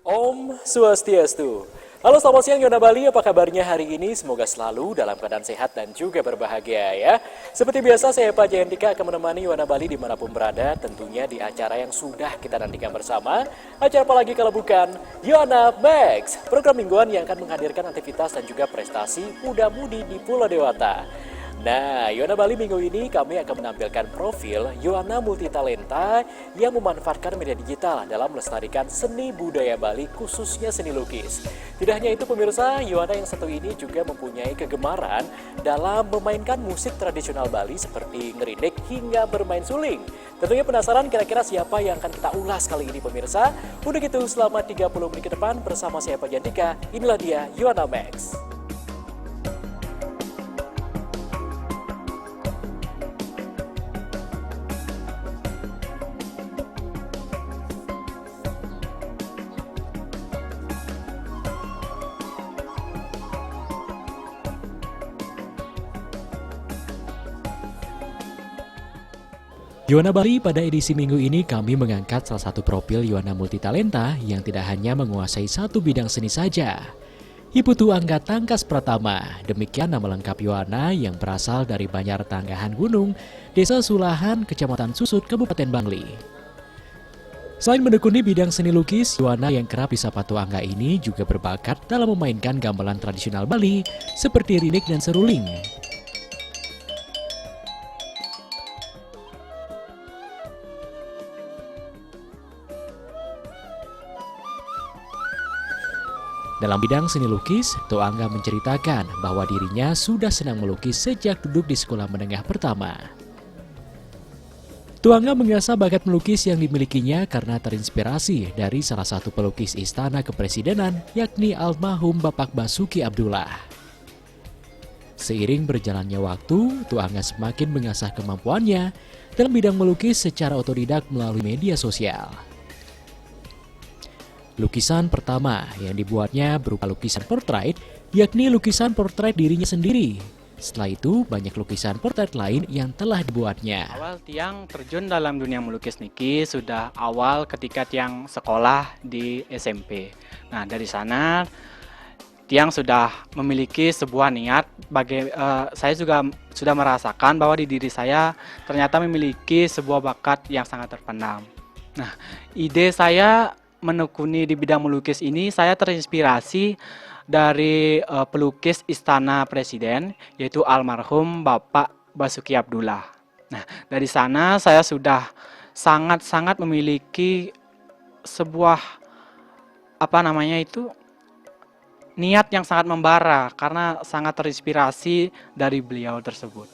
Om Swastiastu. Halo, selamat siang Yona Bali, apa kabarnya hari ini? Semoga selalu dalam keadaan sehat dan juga berbahagia ya. Seperti biasa, saya Pak Jayantika akan menemani Yona Bali dimanapun berada, tentunya di acara yang sudah kita nantikan bersama. Acara apa lagi kalau bukan Yona Max, program mingguan yang akan menghadirkan aktivitas dan juga prestasi muda-mudi di Pulau Dewata. Nah, Yona Bali minggu ini kami akan menampilkan profil Yohana Multitalenta yang memanfaatkan media digital dalam melestarikan seni budaya Bali khususnya seni lukis. Tidak hanya itu pemirsa, Yohana yang satu ini juga mempunyai kegemaran dalam memainkan musik tradisional Bali seperti ngeridik hingga bermain suling. Tentunya penasaran kira-kira siapa yang akan kita ulas kali ini pemirsa? Udah gitu selama 30 menit ke depan bersama saya Pak Jantika, inilah dia Yohana Max. Yohana Bali, pada edisi minggu ini kami mengangkat salah satu profil Yohana Multitalenta yang tidak hanya menguasai satu bidang seni saja. Ibu Tuangga Tangkas Pratama, demikian nama lengkap Yohana yang berasal dari Banjar Tanggahan Gunung, Desa Sulahan, Kecamatan Susut, Kabupaten Bangli. Selain menekuni bidang seni lukis, Yohana yang kerap disapa Tuangga ini juga berbakat dalam memainkan gamelan tradisional Bali seperti rinik dan seruling. Dalam bidang seni lukis, Tuangga menceritakan bahwa dirinya sudah senang melukis sejak duduk di sekolah menengah pertama. Tuangga mengasah bakat melukis yang dimilikinya karena terinspirasi dari salah satu pelukis istana kepresidenan, yakni almarhum Bapak Basuki Abdullah. Seiring berjalannya waktu, Tuangga semakin mengasah kemampuannya dalam bidang melukis secara otodidak melalui media sosial. Lukisan pertama yang dibuatnya berupa lukisan portrait, yakni lukisan portrait dirinya sendiri. Setelah itu, banyak lukisan portrait lain yang telah dibuatnya. Awal Tiang terjun dalam dunia melukis niki sudah awal ketika Tiang sekolah di SMP. Nah, dari sana Tiang sudah memiliki sebuah niat. Saya juga sudah merasakan bahwa di diri saya ternyata memiliki sebuah bakat yang sangat terpendam. Nah, ide saya menekuni di bidang melukis ini, saya terinspirasi dari pelukis istana presiden, yaitu almarhum Bapak Basuki Abdullah. Nah, dari sana saya sudah sangat-sangat memiliki sebuah niat yang sangat membara karena sangat terinspirasi dari beliau tersebut.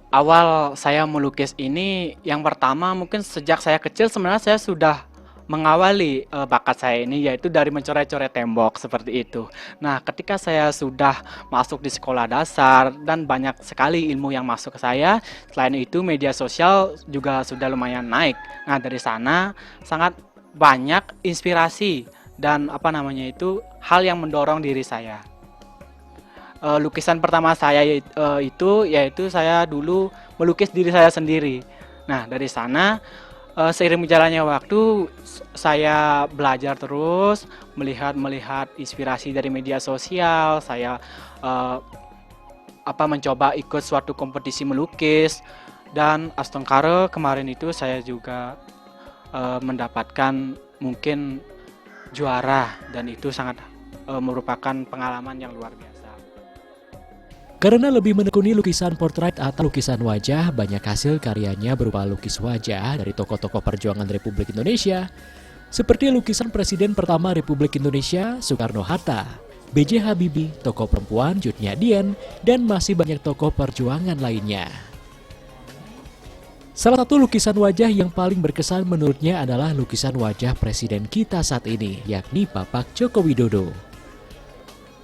Awal saya melukis ini, yang pertama mungkin sejak saya kecil sebenarnya saya sudah mengawali bakat saya ini, yaitu dari mencoret-coret tembok seperti itu. Nah, ketika saya sudah masuk di sekolah dasar dan banyak sekali ilmu yang masuk ke saya, selain itu media sosial juga sudah lumayan naik. Nah, dari sana sangat banyak inspirasi dan hal yang mendorong diri saya. Lukisan pertama saya yaitu saya dulu melukis diri saya sendiri. Nah, dari sana seiring berjalannya waktu, saya belajar terus melihat inspirasi dari media sosial. Saya mencoba ikut suatu kompetisi melukis, dan astengkara kemarin itu saya juga mendapatkan mungkin juara, dan itu sangat merupakan pengalaman yang luar biasa. Karena lebih menekuni lukisan portrait atau lukisan wajah, banyak hasil karyanya berupa lukis wajah dari tokoh-tokoh perjuangan Republik Indonesia, seperti lukisan Presiden pertama Republik Indonesia, Soekarno-Hatta, B.J. Habibie, tokoh perempuan Judnya Dien, dan masih banyak tokoh perjuangan lainnya. Salah satu lukisan wajah yang paling berkesan menurutnya adalah lukisan wajah Presiden kita saat ini, yakni Bapak Joko Widodo.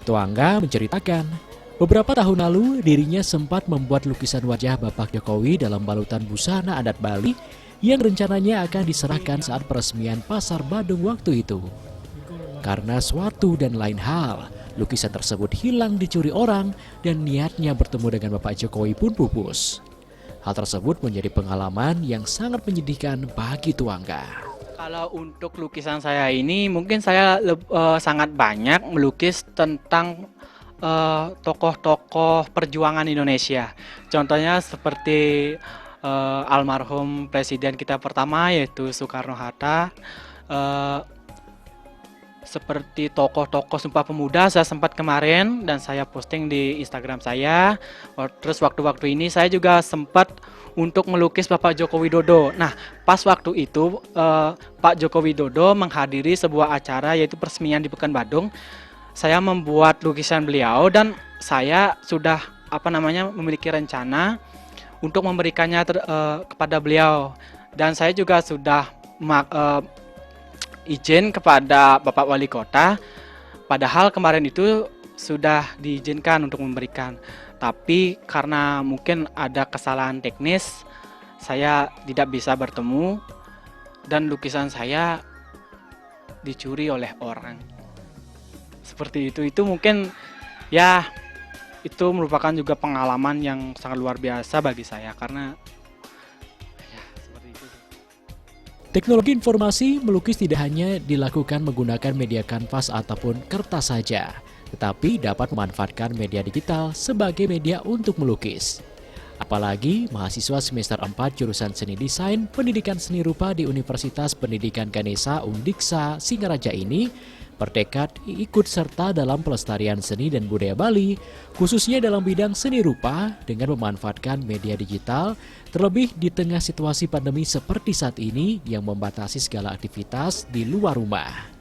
Tuangga menceritakan, beberapa tahun lalu, dirinya sempat membuat lukisan wajah Bapak Jokowi dalam balutan busana adat Bali yang rencananya akan diserahkan saat peresmian Pasar Badung waktu itu. Karena suatu dan lain hal, lukisan tersebut hilang dicuri orang dan niatnya bertemu dengan Bapak Jokowi pun pupus. Hal tersebut menjadi pengalaman yang sangat menyedihkan bagi Tuangga. Kalau untuk lukisan saya ini mungkin saya sangat banyak melukis tentang tokoh-tokoh perjuangan Indonesia. Contohnya seperti almarhum presiden kita pertama yaitu Soekarno-Hatta. eh, Seperti tokoh-tokoh Sumpah Pemuda saya sempat kemarin dan saya posting di Instagram saya. Terus waktu-waktu ini saya juga sempat untuk melukis Bapak Joko Widodo. Nah, pas waktu itu Pak Joko Widodo menghadiri sebuah acara yaitu peresmian di Pekanbaru. Saya membuat lukisan beliau dan saya sudah memiliki rencana untuk memberikannya kepada beliau. Dan saya juga sudah izin kepada Bapak Wali Kota, padahal kemarin itu sudah diizinkan untuk memberikan. Tapi karena mungkin ada kesalahan teknis, saya tidak bisa bertemu dan lukisan saya dicuri oleh orang. Seperti itu mungkin ya itu merupakan juga pengalaman yang sangat luar biasa bagi saya karena ya seperti itu. Teknologi informasi melukis tidak hanya dilakukan menggunakan media kanvas ataupun kertas saja, tetapi dapat memanfaatkan media digital sebagai media untuk melukis. Apalagi mahasiswa semester 4 jurusan Seni Desain Pendidikan Seni Rupa di Universitas Pendidikan Ganesha Undiksa Singaraja ini bertekad ikut serta dalam pelestarian seni dan budaya Bali, khususnya dalam bidang seni rupa dengan memanfaatkan media digital, terlebih di tengah situasi pandemi seperti saat ini yang membatasi segala aktivitas di luar rumah.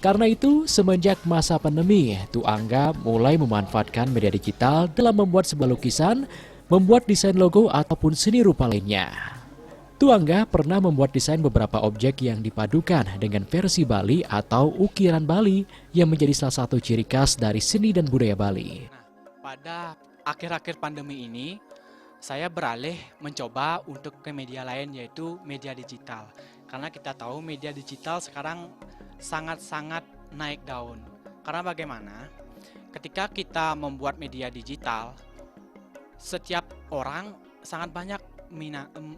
Karena itu, semenjak masa pandemi, Tu Angga mulai memanfaatkan media digital dalam membuat sebuah lukisan, membuat desain logo ataupun seni rupa lainnya. Tu Angga pernah membuat desain beberapa objek yang dipadukan dengan versi Bali atau ukiran Bali yang menjadi salah satu ciri khas dari seni dan budaya Bali. Nah, pada akhir-akhir pandemi ini, saya beralih mencoba untuk ke media lain yaitu media digital. Karena kita tahu media digital sekarang sangat-sangat naik daun. Karena bagaimana? Ketika kita membuat media digital, setiap orang sangat banyak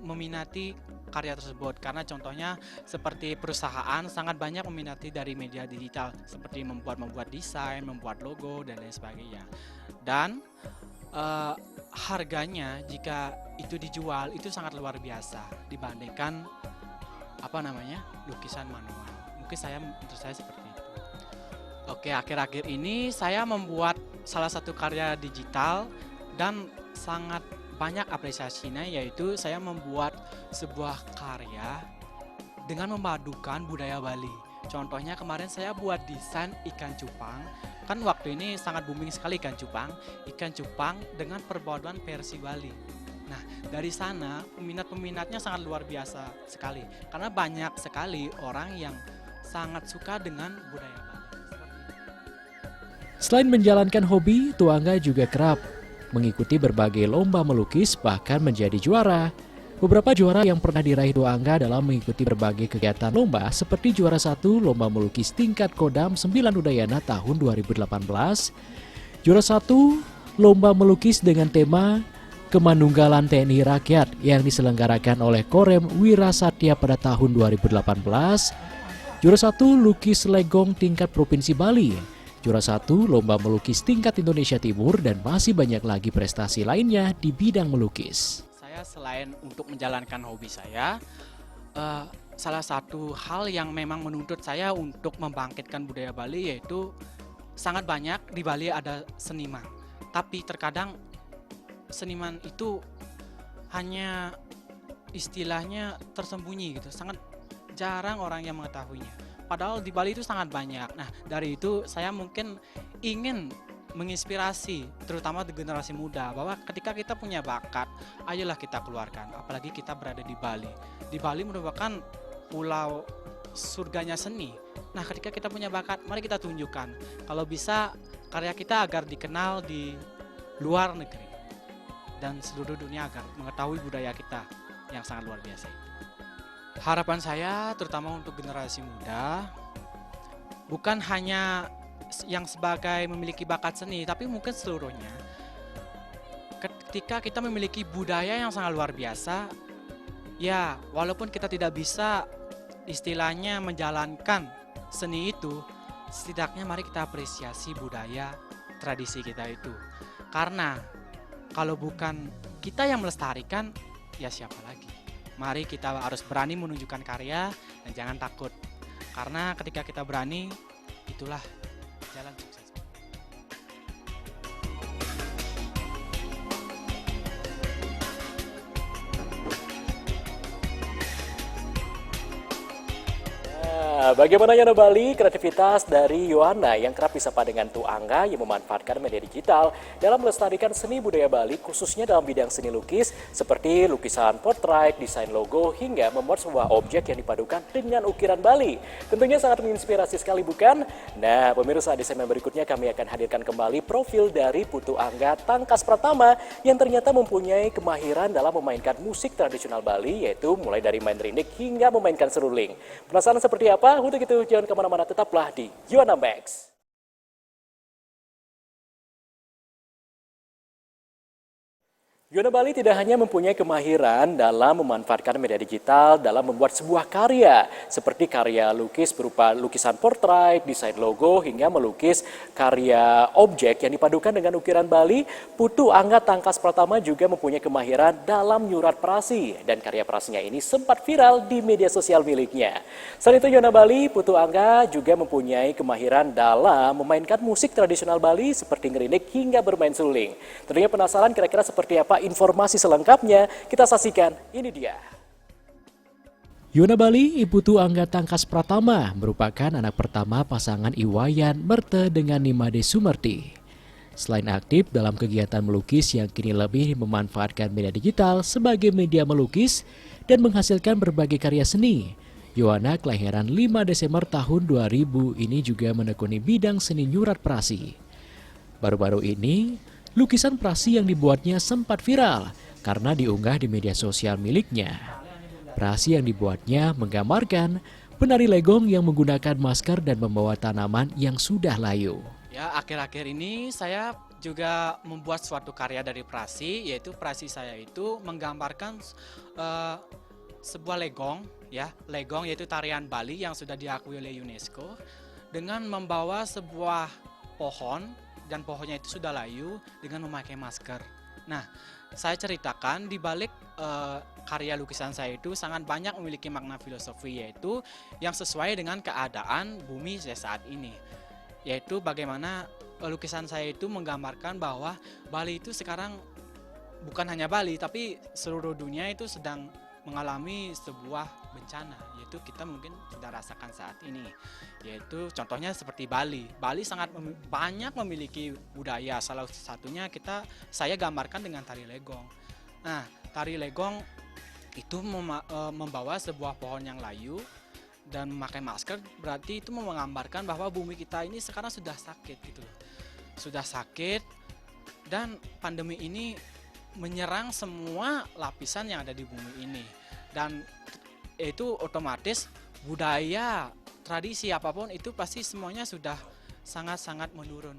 meminati karya tersebut karena contohnya seperti perusahaan sangat banyak meminati dari media digital seperti membuat desain, membuat logo dan lain sebagainya. Dan harganya jika itu dijual itu sangat luar biasa dibandingkan lukisan manual. Menurut saya seperti itu. Oke, akhir-akhir ini saya membuat salah satu karya digital dan sangat banyak apresiasinya yaitu saya membuat sebuah karya dengan memadukan budaya Bali. Contohnya kemarin saya buat desain ikan cupang. Kan waktu ini sangat booming sekali ikan cupang dengan perpaduan versi Bali. Nah, dari sana peminatnya sangat luar biasa sekali karena banyak sekali orang yang sangat suka dengan budaya Bali. Selain menjalankan hobi, Tu Angga juga kerap mengikuti berbagai lomba melukis bahkan menjadi juara. Beberapa juara yang pernah diraih Tu Angga dalam mengikuti berbagai kegiatan lomba seperti juara 1 lomba melukis tingkat Kodam 9 Udayana tahun 2018, juara 1 lomba melukis dengan tema Kemanunggalan TNI Rakyat yang diselenggarakan oleh Korem Wira Satya pada tahun 2018, juara 1 lukis legong tingkat Provinsi Bali, juara 1 lomba melukis tingkat Indonesia Timur, dan masih banyak lagi prestasi lainnya di bidang melukis. Saya selain untuk menjalankan hobi saya, salah satu hal yang memang menuntut saya untuk membangkitkan budaya Bali yaitu sangat banyak di Bali ada seniman. Tapi terkadang seniman itu hanya istilahnya tersembunyi gitu, sangat jarang orang yang mengetahuinya. Padahal di Bali itu sangat banyak. Nah, dari itu saya mungkin ingin menginspirasi terutama di generasi muda bahwa ketika kita punya bakat, ayolah kita keluarkan. Apalagi kita berada di Bali. Di Bali merupakan pulau surganya seni. Nah, ketika kita punya bakat, mari kita tunjukkan. Kalau bisa karya kita agar dikenal di luar negeri dan seluruh dunia agar mengetahui budaya kita yang sangat luar biasa. Harapan saya terutama untuk generasi muda bukan hanya yang sebagai memiliki bakat seni tapi mungkin seluruhnya. Ketika kita memiliki budaya yang sangat luar biasa, ya walaupun kita tidak bisa istilahnya menjalankan seni itu, setidaknya mari kita apresiasi budaya tradisi kita itu. Karena kalau bukan kita yang melestarikan, ya siapa lagi? Mari kita harus berani menunjukkan karya dan jangan takut. Karena ketika kita berani, itulah jalan sukses. Nah, bagaimana Yona Bali, kreativitas dari Yohana yang kerap disapa dengan Tu Angga yang memanfaatkan media digital dalam melestarikan seni budaya Bali khususnya dalam bidang seni lukis seperti lukisan portrait, desain logo hingga membuat sebuah objek yang dipadukan dengan ukiran Bali. Tentunya sangat menginspirasi sekali bukan? Nah pemirsa, di segmen berikutnya kami akan hadirkan kembali profil dari Putu Angga Tangkas Pratama yang ternyata mempunyai kemahiran dalam memainkan musik tradisional Bali yaitu mulai dari main rindik hingga memainkan seruling. Penasaran seperti apa? Untuk itu jangan kemana-mana, tetaplah di Yohana Max. Yona Bali tidak hanya mempunyai kemahiran dalam memanfaatkan media digital dalam membuat sebuah karya, seperti karya lukis berupa lukisan portrait, desain logo, hingga melukis karya objek yang dipadukan dengan ukiran Bali. Putu Angga Tangkas Pratama juga mempunyai kemahiran dalam nyurat prasi, dan karya prasinya ini sempat viral di media sosial miliknya. Selain itu Yona Bali, Putu Angga juga mempunyai kemahiran dalam memainkan musik tradisional Bali seperti ngerindik hingga bermain suling. Tentunya penasaran kira-kira seperti apa informasi selengkapnya, kita saksikan, ini dia. Yona Bali, Ibu Tu Angga Tangkas Pratama merupakan anak pertama pasangan Iwayan Merte dengan Nimade Sumerti. Selain aktif dalam kegiatan melukis yang kini lebih memanfaatkan media digital sebagai media melukis dan menghasilkan berbagai karya seni, Yohana kelahiran 5 Desember tahun 2000 ini juga menekuni bidang seni nyurat prasi. Baru-baru ini, lukisan prasi yang dibuatnya sempat viral karena diunggah di media sosial miliknya. Prasi yang dibuatnya menggambarkan penari legong yang menggunakan masker dan membawa tanaman yang sudah layu. Ya, akhir-akhir ini saya juga membuat suatu karya dari prasi, yaitu prasi saya itu menggambarkan sebuah legong, ya, legong yaitu tarian Bali yang sudah diakui oleh UNESCO dengan membawa sebuah pohon dan pohonnya itu sudah layu dengan memakai masker. Nah, saya ceritakan di balik karya lukisan saya itu sangat banyak memiliki makna filosofi, yaitu yang sesuai dengan keadaan bumi saat ini. Yaitu bagaimana lukisan saya itu menggambarkan bahwa Bali itu sekarang bukan hanya Bali, tapi seluruh dunia itu sedang mengalami sebuah bencana, yaitu kita mungkin tidak rasakan saat ini. Yaitu contohnya seperti Bali. Bali sangat banyak memiliki budaya, salah satunya saya gambarkan dengan tari legong. Nah, tari legong itu membawa sebuah pohon yang layu dan memakai masker, berarti itu menggambarkan bahwa bumi kita ini sekarang sudah sakit gitu loh. Sudah sakit dan pandemi ini menyerang semua lapisan yang ada di bumi ini, dan itu otomatis budaya, tradisi apapun itu pasti semuanya sudah sangat menurun.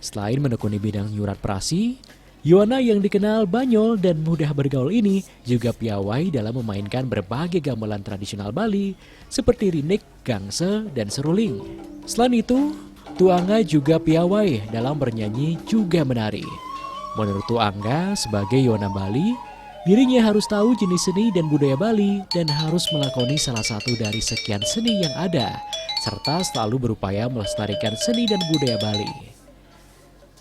Selain menekuni bidang nyurat prasi, Yohana yang dikenal banyol dan mudah bergaul ini juga piawai dalam memainkan berbagai gamelan tradisional Bali seperti rindik, gangse, dan seruling. Selain itu, Tu Angga juga piawai dalam bernyanyi juga menari. Menurut Tu Angga, sebagai Yohana Bali, dirinya harus tahu jenis seni dan budaya Bali dan harus melakoni salah satu dari sekian seni yang ada, serta selalu berupaya melestarikan seni dan budaya Bali.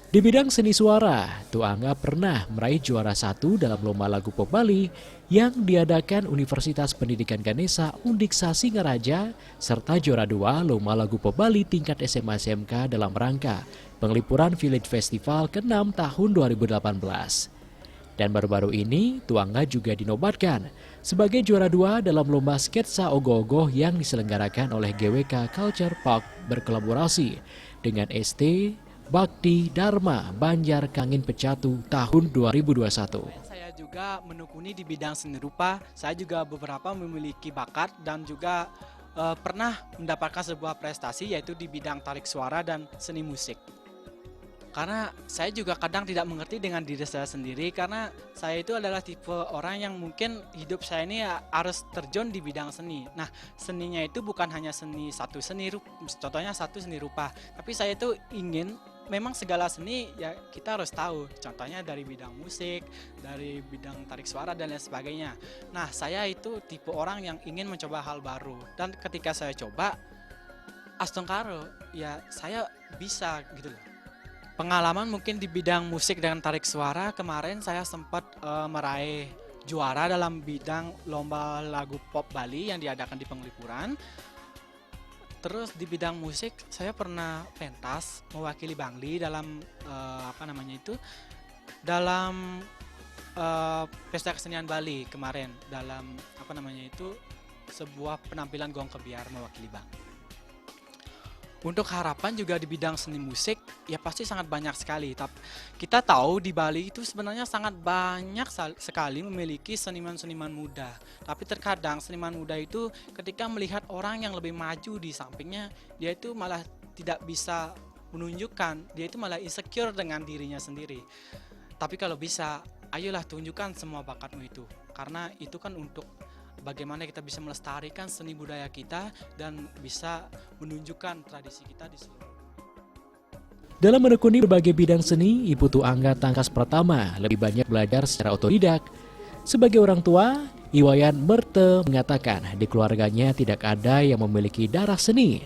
Di bidang seni suara, Tu Angga pernah meraih juara 1 dalam lomba lagu pop Bali yang diadakan Universitas Pendidikan Ganesha Undiksa Singaraja, serta juara 2 lomba lagu pop Bali tingkat SMA SMK dalam rangka Penglipuran Village Festival ke-6 tahun 2018. Dan baru-baru ini, Tu Angga juga dinobatkan sebagai juara 2 dalam lomba sketsa ogoh-ogoh yang diselenggarakan oleh GWK Culture Park berkolaborasi dengan ST Bakti Dharma Banjar Kangin Pecatu tahun 2021. Saya juga menekuni di bidang seni rupa. Saya juga beberapa memiliki bakat dan juga pernah mendapatkan sebuah prestasi, yaitu di bidang tarik suara dan seni musik. Karena saya juga kadang tidak mengerti dengan diri saya sendiri, karena saya itu adalah tipe orang yang mungkin hidup saya ini ya harus terjun di bidang seni. Nah, seninya itu bukan hanya satu seni, contohnya satu seni rupa, tapi saya itu ingin memang segala seni ya kita harus tahu. Contohnya dari bidang musik, dari bidang tarik suara dan lain sebagainya. Nah, saya itu tipe orang yang ingin mencoba hal baru, dan ketika saya coba Astongkaro, ya saya bisa gitu loh. Pengalaman mungkin di bidang musik dan tarik suara, kemarin saya sempat meraih juara dalam bidang lomba lagu pop Bali yang diadakan di Penglipuran. Terus di bidang musik saya pernah pentas mewakili Bangli dalam dalam pesta kesenian Bali kemarin, dalam sebuah penampilan gong kebiar mewakili Bangli. Untuk harapan juga di bidang seni musik ya pasti sangat banyak sekali. Tapi kita tahu di Bali itu sebenarnya sangat banyak sekali memiliki seniman-seniman muda. Tapi terkadang seniman muda itu ketika melihat orang yang lebih maju di sampingnya, dia itu malah tidak bisa menunjukkan, dia itu malah insecure dengan dirinya sendiri. Tapi kalau bisa, ayolah tunjukkan semua bakatmu itu. Karena itu kan untuk bagaimana kita bisa melestarikan seni budaya kita dan bisa menunjukkan tradisi kita di seluruh. Dalam menekuni berbagai bidang seni, Ibu Tu Angga Tangkas Pratama lebih banyak belajar secara otodidak. Sebagai orang tua, Iwayan Merte mengatakan di keluarganya tidak ada yang memiliki darah seni.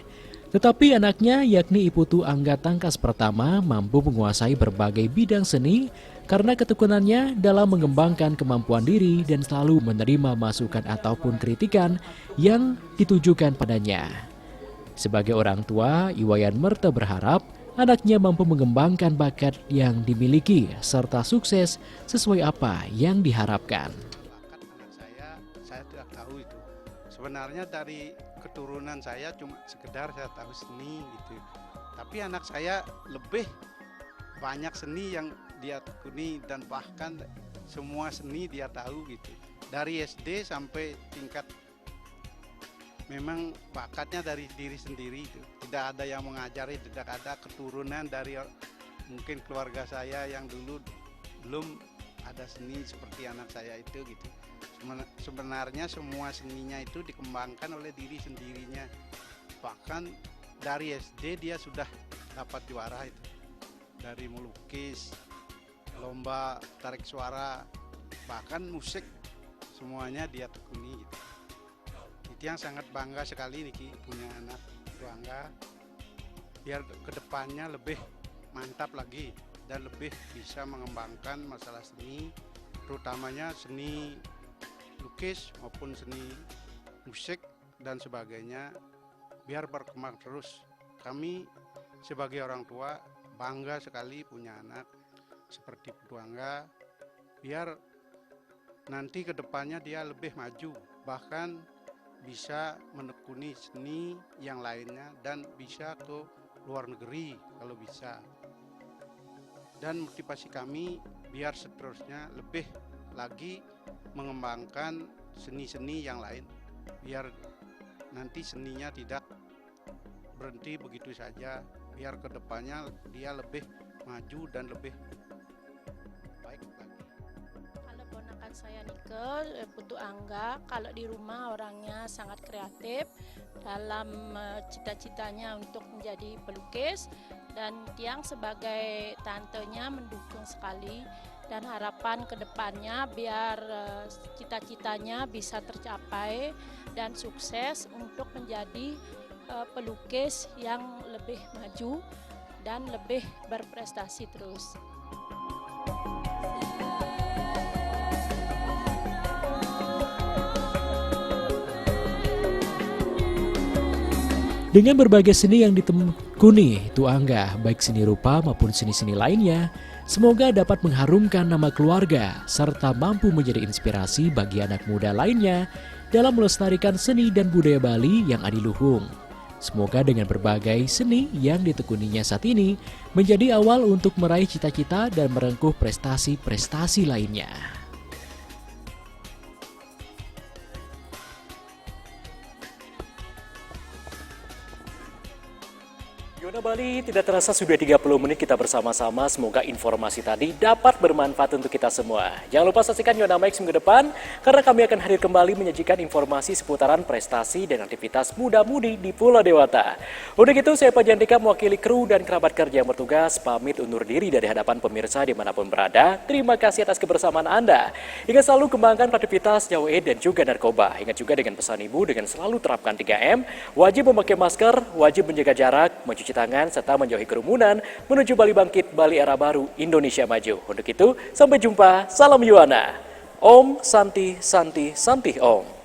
Tetapi anaknya yakni Ibu Tu Angga Tangkas Pratama mampu menguasai berbagai bidang seni karena ketekunannya dalam mengembangkan kemampuan diri dan selalu menerima masukan ataupun kritikan yang ditujukan padanya. Sebagai orang tua, Iwayan Merte berharap anaknya mampu mengembangkan bakat yang dimiliki serta sukses sesuai apa yang diharapkan. Bakat anak saya tidak tahu itu. Sebenarnya dari keturunan saya cuma sekedar saya tahu seni gitu. Tapi anak saya lebih banyak seni yang dia tekuni dan bahkan semua seni dia tahu gitu. Dari SD sampai tingkat memang bakatnya dari diri sendiri itu. Tidak ada yang mengajari, tidak ada keturunan dari mungkin keluarga saya yang dulu belum ada seni seperti anak saya itu gitu. Sebenarnya semua seninya itu dikembangkan oleh diri sendirinya. Bahkan dari SD dia sudah dapat juara itu. Dari melukis, lomba tarik suara, bahkan musik semuanya dia tekuni gitu. Itu yang sangat bangga sekali Niki punya anak Tu Angga. Biar kedepannya lebih mantap lagi dan lebih bisa mengembangkan masalah seni, terutamanya seni lukis maupun seni musik dan sebagainya, biar berkembang terus. Kami sebagai orang tua bangga sekali punya anak seperti Tu Angga, biar nanti kedepannya dia lebih maju, bahkan bisa menekuni seni yang lainnya dan bisa ke luar negeri kalau bisa. Dan motivasi kami biar seterusnya lebih lagi mengembangkan seni-seni yang lain, biar nanti seninya tidak berhenti begitu saja, biar kedepannya dia lebih maju dan lebih baik lagi. Kalau ponakan saya Nike, Putu Angga, kalau di rumah orangnya sangat kreatif dalam cita-citanya untuk menjadi pelukis, dan Tiang sebagai tantenya mendukung sekali, dan harapan kedepannya biar cita-citanya bisa tercapai dan sukses untuk menjadi pelukis yang lebih maju dan lebih berprestasi terus. Dengan berbagai seni yang ditekuni Tu Angga, baik seni rupa maupun seni-seni lainnya, semoga dapat mengharumkan nama keluarga serta mampu menjadi inspirasi bagi anak muda lainnya dalam melestarikan seni dan budaya Bali yang adiluhung. Semoga dengan berbagai seni yang ditekuninya saat ini menjadi awal untuk meraih cita-cita dan merengkuh prestasi-prestasi lainnya. Yona Bali, tidak terasa sudah 30 menit kita bersama-sama. Semoga informasi tadi dapat bermanfaat untuk kita semua. Jangan lupa saksikan Yona Max minggu depan, karena kami akan hadir kembali menyajikan informasi seputaran prestasi dan aktivitas muda-mudi di Pulau Dewata. Udah gitu, saya Pak Jantika mewakili kru dan kerabat kerja yang bertugas, pamit undur diri dari hadapan pemirsa dimanapun berada. Terima kasih atas kebersamaan Anda. Ingat selalu kembangkan aktivitas jauh dan juga narkoba. Ingat juga dengan pesan ibu dengan selalu terapkan 3M, wajib memakai masker, wajib menjaga jarak, mencuci tangan, serta menjauhi kerumunan menuju Bali Bangkit, Bali Era Baru, Indonesia Maju. Untuk itu, sampai jumpa. Salam Yuana. Om Santi Santi Santi Om.